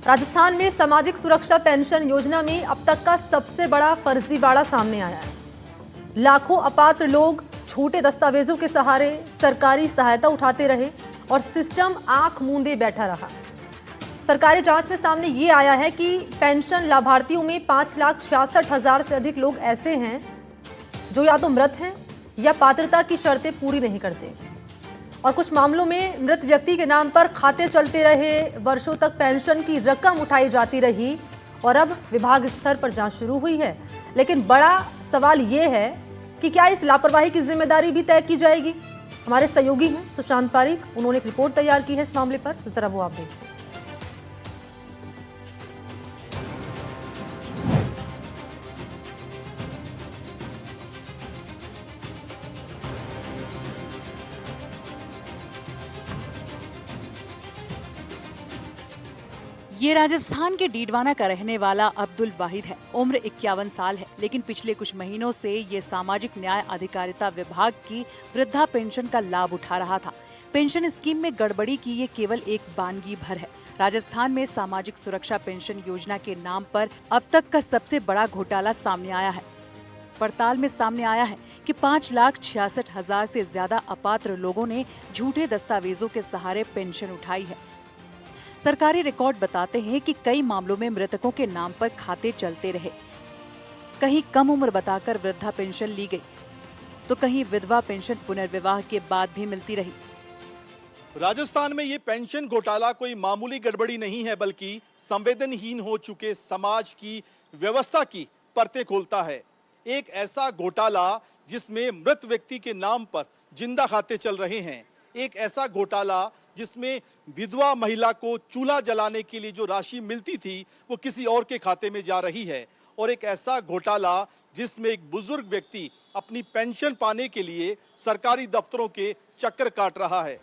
राजस्थान में सामाजिक सुरक्षा पेंशन योजना में अब तक का सबसे बड़ा फर्जीवाड़ा सामने आया है। लाखों अपात्र लोग छोटे दस्तावेजों के सहारे सरकारी सहायता उठाते रहे और सिस्टम आंख मूंदे बैठा रहा। सरकारी जांच में सामने ये आया है कि पेंशन लाभार्थियों में 5,66,000 से अधिक लोग ऐसे हैं जो या तो मृत हैं या पात्रता की शर्तें पूरी नहीं करते, और कुछ मामलों में मृत व्यक्ति के नाम पर खाते चलते रहे, वर्षों तक पेंशन की रकम उठाई जाती रही और अब विभाग स्तर पर जांच शुरू हुई है। लेकिन बड़ा सवाल ये है कि क्या इस लापरवाही की जिम्मेदारी भी तय की जाएगी? हमारे सहयोगी हैं सुशांत पारीक, उन्होंने एक रिपोर्ट तैयार की है इस मामले पर, जरा वो आप देखिए। ये राजस्थान के डीडवाना का रहने वाला अब्दुल वाहिद है। उम्र 51 साल है, लेकिन पिछले कुछ महीनों से ये सामाजिक न्याय अधिकारिता विभाग की वृद्धा पेंशन का लाभ उठा रहा था। पेंशन स्कीम में गड़बड़ी की ये केवल एक बानगी भर है। राजस्थान में सामाजिक सुरक्षा पेंशन योजना के नाम पर अब तक का सबसे बड़ा घोटाला सामने आया है। पड़ताल में सामने आया है कि 5,66,000 से ज्यादा अपात्र लोगों ने झूठे दस्तावेजों के सहारे पेंशन उठाई है। सरकारी रिकॉर्ड बताते हैं कि कई मामलों में मृतकों के नाम पर खाते चलते रहे। कहीं कम उम्र बताकर वृद्धा पेंशन ली गई, तो कहीं विधवा पेंशन पुनर्विवाह के बाद भी मिलती रही। राजस्थान में ये पेंशन घोटाला कोई मामूली गड़बड़ी नहीं है, बल्कि संवेदनहीन हो चुके समाज की व्यवस्था की परतें खोलता है। एक ऐसा घोटाला जिसमें मृत व्यक्ति के नाम पर जिंदा खाते चल रहे हैं। एक ऐसा घोटाला जिसमें विधवा महिला को चूल्हा जलाने के लिए जो राशि मिलती थी वो किसी और के खाते में जा रही है। और एक ऐसा घोटाला जिसमें एक बुजुर्ग व्यक्ति अपनी पेंशन पाने के लिए सरकारी दफ्तरों के चक्कर काट रहा है।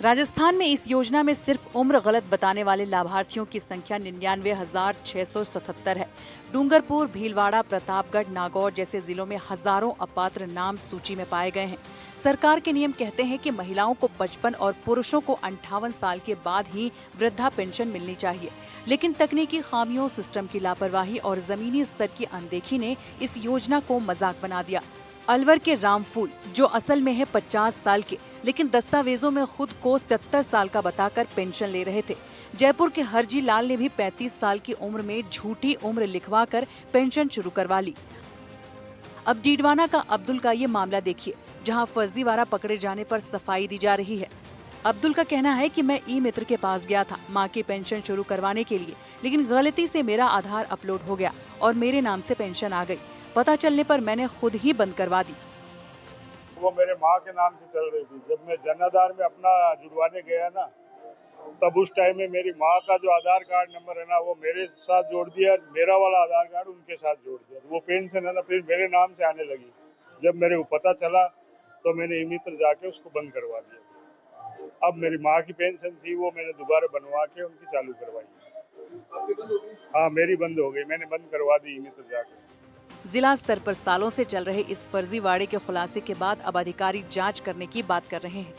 राजस्थान में इस योजना में सिर्फ उम्र गलत बताने वाले लाभार्थियों की संख्या 99,677 है। डूंगरपुर, भीलवाड़ा, प्रतापगढ़, नागौर जैसे जिलों में हजारों अपात्र नाम सूची में पाए गए हैं। सरकार के नियम कहते हैं कि महिलाओं को 55 और पुरुषों को 58 साल के बाद ही वृद्धा पेंशन मिलनी चाहिए, लेकिन तकनीकी खामियों, सिस्टम की लापरवाही और जमीनी स्तर की अनदेखी ने इस योजना को मजाक बना दिया। अलवर के रामफूल, जो असल में है 50 साल के, लेकिन दस्तावेजों में खुद को 70 साल का बताकर पेंशन ले रहे थे। जयपुर के हरजी लाल ने भी 35 साल की उम्र में झूठी उम्र लिखवाकर पेंशन शुरू करवा ली। अब डीडवाना का अब्दुल का ये मामला देखिए, जहां फर्जीवाड़ा पकड़े जाने पर सफाई दी जा रही है। अब्दुल का कहना है कि मैं ई मित्र के पास गया था माँ की पेंशन शुरू करवाने के लिए, लेकिन गलती से मेरा आधार अपलोड हो गया और मेरे नाम से पेंशन आ गई। पता चलने पर मैंने खुद ही बंद करवा दी। वो मेरे माँ के नाम से चल रही थी। जब मैं जन आधार में अपना जुड़वाने गया ना, तब उस टाइम में मेरी माँ का जो आधार कार्ड नंबर है ना, वो मेरे साथ जोड़ दिया, मेरा वाला आधार कार्ड उनके साथ जोड़ दिया। वो पेंशन है ना फिर मेरे नाम से आने लगी। जब मेरे को पता चला तो मैंने ई मित्र जाके उसको बंद करवा दिया। अब मेरी माँ की पेंशन थी वो मैंने दोबारा बनवा के उनकी चालू करवाई। हाँ, मेरी बंद हो गई, मैंने बंद करवा दी ई मित्र जाके। जिला स्तर पर सालों से चल रहे इस फर्जीवाड़े के खुलासे के बाद अब अधिकारी जांच करने की बात कर रहे हैं।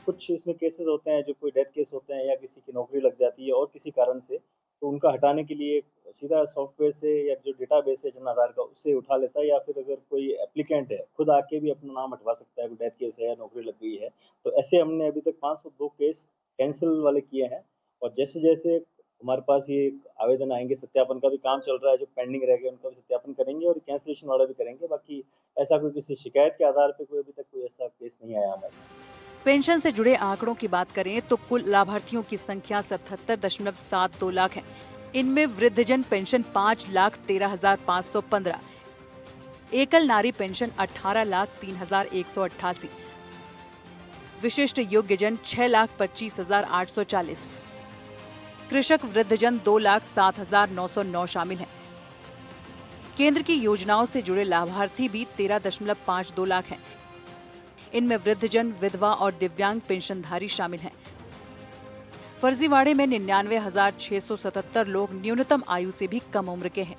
कुछ इसमें केसेस होते हैं जो कोई डेथ केस होते हैं या किसी की नौकरी लग जाती है और किसी कारण से, तो उनका हटाने के लिए सीधा सॉफ्टवेयर से या जो डेटाबेस है जन आधार का उससे उठा लेता है, या फिर अगर कोई एप्लीकेंट है खुद आके भी अपना नाम हटवा सकता है, कोई डेथ केस है या नौकरी लग गई है। तो ऐसे हमने अभी तक 502 केस कैंसिल वाले किए हैं, और जैसे जैसे हमारे पास ये आवेदन आएंगे, सत्यापन का भी काम चल रहा है, जो पेंडिंग रह गए उनका भी सत्यापन करेंगे और कैंसिलेशन वाला भी करेंगे। बाकी ऐसा कोई किसी शिकायत के आधार पे कोई अभी तक कोई ऐसा केस नहीं आया हमारे। पेंशन से जुड़े आंकड़ों की बात करें तो कुल लाभार्थियों की संख्या 77.72 लाख है। इनमें वृद्धजन पेंशन 5,13,515, एकल नारी पेंशन 18,03,188, विशिष्ट योग्यजन 6,25,840, कृषक वृद्धजन 2,07,909 शामिल हैं। केंद्र की योजनाओं से जुड़े लाभार्थी भी 13.52 लाख हैं। इनमें वृद्धजन, विधवा और दिव्यांग पेंशनधारी शामिल हैं। फर्जीवाड़े में 99,677 लोग न्यूनतम आयु से भी कम उम्र के हैं।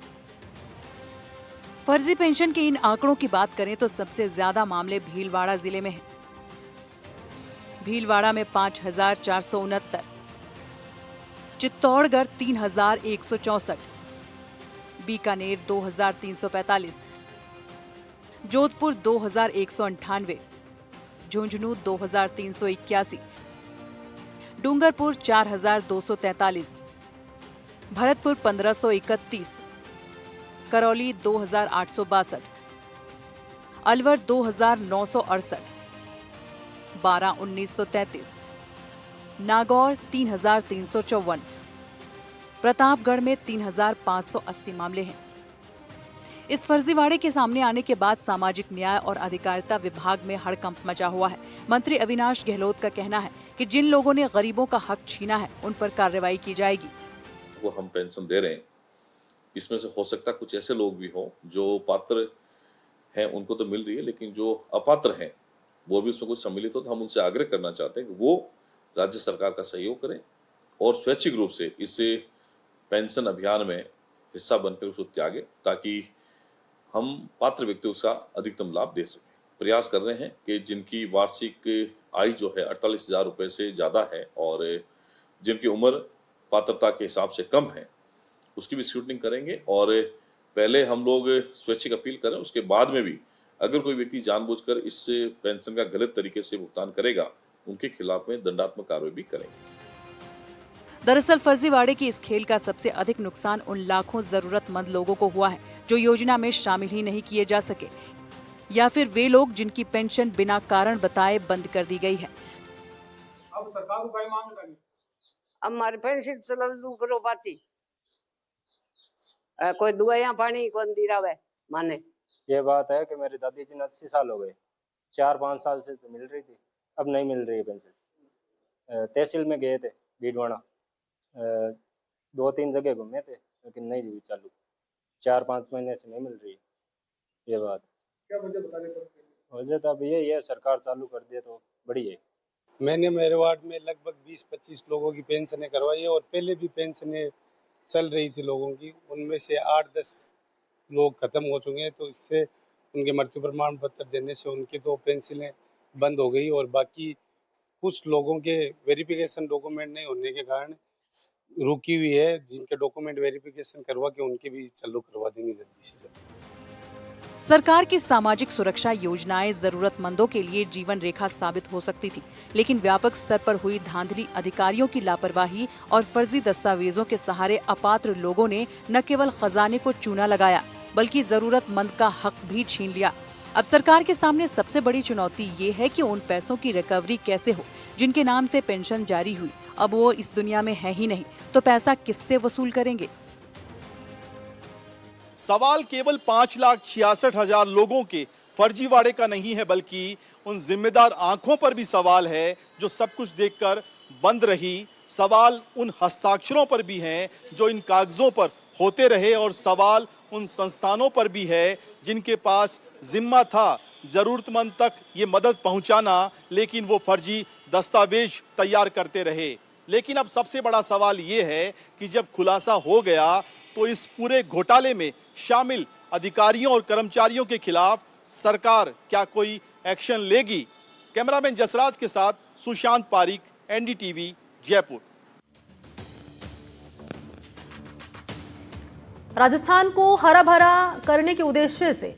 फर्जी पेंशन के इन आंकड़ों की बात करें तो सबसे ज्यादा मामले भीलवाड़ा जिले में हैं। भीलवाड़ा में 5,469, चित्तौड़गढ़ 3164, बीकानेर 2345, जोधपुर 2198, झुंझुनू 2381, डूंगरपुर 4243, भरतपुर 1531, करौली 2862, अलवर 2968, बारां 1933, नागौर 3354, प्रतापगढ़ में 3580 मामले हैं। इस फर्जीवाड़े के सामने आने के बाद सामाजिक न्याय और अधिकारिता विभाग में हड़कंप मचा हुआ है। मंत्री अविनाश गहलोत का कहना है कि जिन लोगों ने गरीबों का हक छीना है उन पर कार्रवाई की जाएगी। वो हम पेंशन दे रहे हैं, इसमें से हो सकता है कुछ ऐसे लोग भी हों जो पात्र हैं, उनको तो मिल रही है, लेकिन जो अपात्र हैं वो भी उसमें कुछ सम्मिलित हो, तो हम उनसे आग्रह करना चाहते हैं कि वो राज्य सरकार का सहयोग करें और स्वैच्छिक रूप से इस पेंशन अभियान में हिस्सा बनकर उसको त्यागें, ताकि हम पात्र व्यक्तियों का अधिकतम लाभ दे सकें। प्रयास कर रहे हैं कि जिनकी वार्षिक आय जो है 48,000 रुपये से ज़्यादा है और जिनकी उम्र पात्रता के हिसाब से कम है, उसकी भी स्क्रूटनिंग करेंगे। और पहले हम लोग स्वैच्छिक अपील करें, उसके बाद में भी अगर कोई व्यक्ति जानबूझकर इस पेंशन का गलत तरीके से भुगतान करेगा, उनके खिलाफ में दंडात्मक कार्रवाई भी करेंगे। दरअसल फर्जीवाड़े की इस खेल का सबसे अधिक नुकसान उन लाखों जरूरतमंद लोगों को हुआ है जो योजना में शामिल ही नहीं किए जा सके, या फिर वे लोग जिनकी पेंशन बिना कारण बताए बंद कर दी गई है। अब सरकार को क्या मांग रही है? हमारे पेंशन चलू करो बाती कोई दुआया पानी कौन दी रहा है माने। ये बात है कि मेरी दादी जी ने 80 साल हो गए, 4-5 साल से तो मिल रही थी, अब नहीं मिल रही है पेंशन। तहसील में गए थे भीड़वाड़ा, 2-3 जगह घूमे थे, लेकिन नहीं हुई चालू, 4-5 महीने से नहीं मिल रही ये बात। क्या वजह बता रहे हो? वजह तो अब ये है, सरकार चालू कर दे तो बड़ी है। मैंने मेरे वार्ड में लगभग 20-25 लोगों की पेंशनें करवाई है और पहले भी पेंशनें चल रही थी लोगों की, उनमें से 8-10 लोग खत्म हो चुके हैं, तो इससे उनके मृत्यु प्रमाण पत्र देने से उनकी तो पेंशनें बंद हो गई और बाकी कुछ लोगों के वेरिफिकेशन डॉक्यूमेंट नहीं होने के कारण रुकी हुई है। जिनके डॉक्यूमेंट वेरिफिकेशन करवा के उनके भी चालू करवा देंगे जल्दी से जल्दी। सरकार की सामाजिक सुरक्षा योजनाएं जरूरतमंदों के लिए जीवन रेखा साबित हो सकती थी, लेकिन व्यापक स्तर पर हुई धांधली, अधिकारियों की लापरवाही और फर्जी दस्तावेजों के सहारे अपात्र लोगों ने न केवल खजाने को चूना लगाया, बल्कि जरूरतमंद का हक भी छीन लिया। अब सरकार के सामने सबसे बड़ी चुनौती ये है कि उन पैसों की रिकवरी कैसे हो जिनके नाम से पेंशन जारी हुई। अब वो इस दुनिया में है ही नहीं, तो पैसा किससे वसूल करेंगे? सवाल केवल 5,66,000 लोगों के फर्जीवाड़े का नहीं है, बल्कि उन जिम्मेदार आंखों पर भी सवाल है जो सब कुछ देखकर बंद रही। सवाल उन हस्ताक्षरों पर भी हैं जो इन कागजों पर होते रहे, और सवाल उन संस्थानों पर भी है जिनके पास जिम्मा था जरूरतमंद तक ये मदद पहुंचाना, लेकिन वो फर्जी दस्तावेज तैयार करते रहे। लेकिन अब सबसे बड़ा सवाल ये है कि जब खुलासा हो गया तो इस पूरे घोटाले में शामिल अधिकारियों और कर्मचारियों के खिलाफ सरकार क्या कोई एक्शन लेगी? कैमरामैन जसराज के साथ सुशांत पारिक, एनडीटीवी, जयपुर। राजस्थान को हरा भरा करने के उद्देश्य से